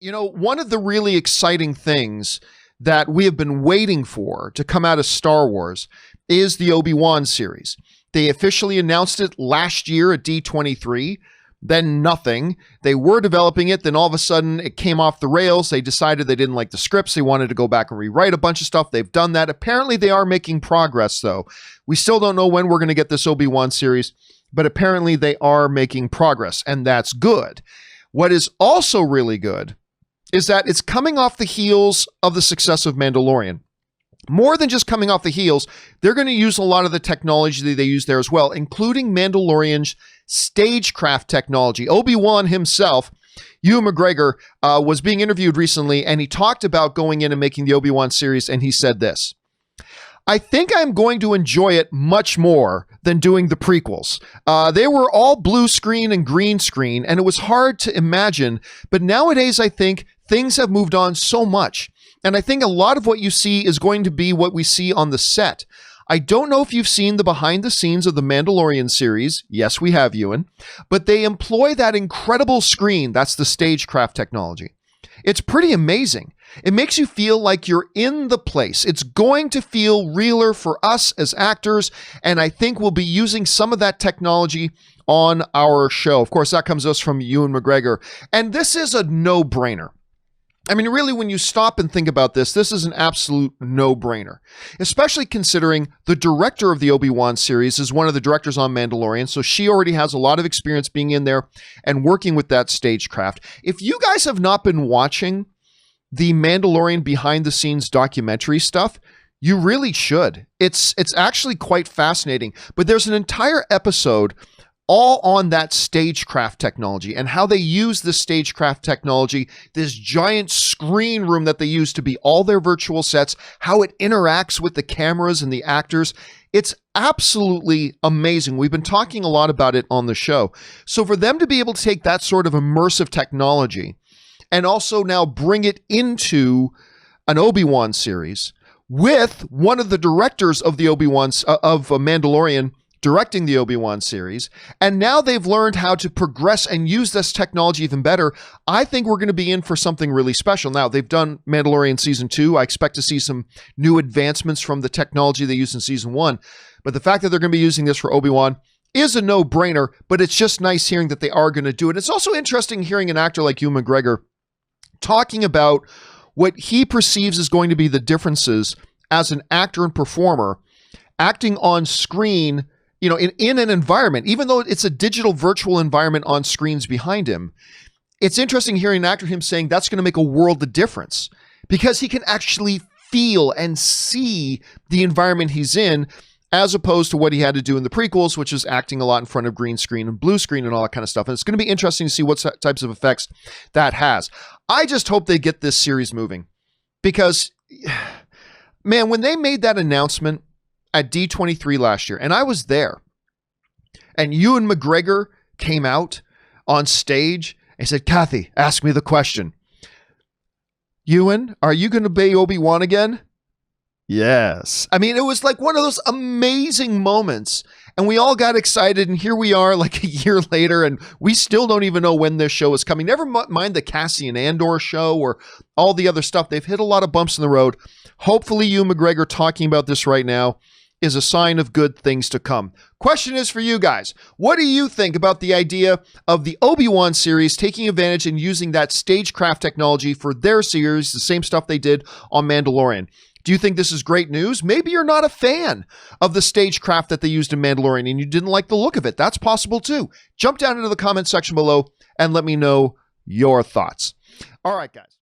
You know, one of the really exciting things that we have been waiting for to come out of Star Wars is the Obi-Wan series. They officially announced it last year at D23, then nothing. They were developing it, then all of a sudden it came off the rails. They decided they didn't like the scripts. They wanted to go back and rewrite a bunch of stuff. They've done that. Apparently they are making progress though. We still don't know when we're going to get this Obi-Wan series, but apparently they are making progress, and that's good. What is also really good is that it's coming off the heels of the success of Mandalorian. More than just coming off the heels, they're going to use a lot of the technology that they use there as well, including Mandalorian's Stagecraft technology. Obi-Wan himself, Ewan McGregor, was being interviewed recently, and he talked about going in and making the Obi-Wan series, and he said this: I think I'm going to enjoy it much more than doing the prequels. They were all blue screen and green screen, and it was hard to imagine, but nowadays I think things have moved on so much. And I think a lot of what you see is going to be what we see on the set. I don't know if you've seen the behind the scenes of the Mandalorian series. Yes, we have, Ewan. But they employ that incredible screen. That's the Stagecraft technology. It's pretty amazing. It makes you feel like you're in the place. It's going to feel realer for us as actors, and I think we'll be using some of that technology on our show. Of course, that comes to us from Ewan McGregor. And this is a no-brainer. I mean, really, when you stop and think about this, this is an absolute no-brainer, especially considering the director of the Obi-Wan series is one of the directors on Mandalorian, so she already has a lot of experience being in there and working with that Stagecraft. If you guys have not been watching the Mandalorian behind-the-scenes documentary stuff, you really should. It's actually quite fascinating, but there's an entire episode all on that Stagecraft technology and how they use the Stagecraft technology, this giant screen room that they use to be all their virtual sets, how it interacts with the cameras and the actors. It's absolutely amazing. We've been talking a lot about it on the show. So for them to be able to take that sort of immersive technology and also now bring it into an Obi-Wan series with one of the directors of the of Mandalorian directing the Obi-Wan series, and now they've learned how to progress and use this technology even better. I think we're going to be in for something really special. Now, they've done Mandalorian Season 2. I expect to see some new advancements from the technology they used in Season 1, but the fact that they're going to be using this for Obi-Wan is a no-brainer, but it's just nice hearing that they are going to do it. It's also interesting hearing an actor like Ewan McGregor talking about what he perceives is going to be the differences as an actor and performer acting on screen, you know, in an environment, even though it's a digital virtual environment on screens behind him. It's interesting hearing an actor, him saying that's going to make a world of difference because he can actually feel and see the environment he's in, as opposed to what he had to do in the prequels, which is acting a lot in front of green screen and blue screen and all that kind of stuff. And it's going to be interesting to see what types of effects that has. I just hope they get this series moving because, man, when they made that announcement at D23 last year, and I was there, and Ewan McGregor came out on stage and said, Kathy, ask me the question. Ewan, are you going to be Obi-Wan again? Yes. I mean, it was like one of those amazing moments, and we all got excited, and here we are like a year later, and we still don't even know when this show is coming. Never mind the Cassian Andor show or all the other stuff. They've hit a lot of bumps in the road. Hopefully, Ewan McGregor talking about this right now is a sign of good things to come. Question is for you guys. What do you think about the idea of the Obi-Wan series taking advantage and using that Stagecraft technology for their series, the same stuff they did on Mandalorian? Do you think this is great news? Maybe you're not a fan of the Stagecraft that they used in Mandalorian and you didn't like the look of it. That's possible too. Jump down into the comment section below and let me know your thoughts. All right, guys.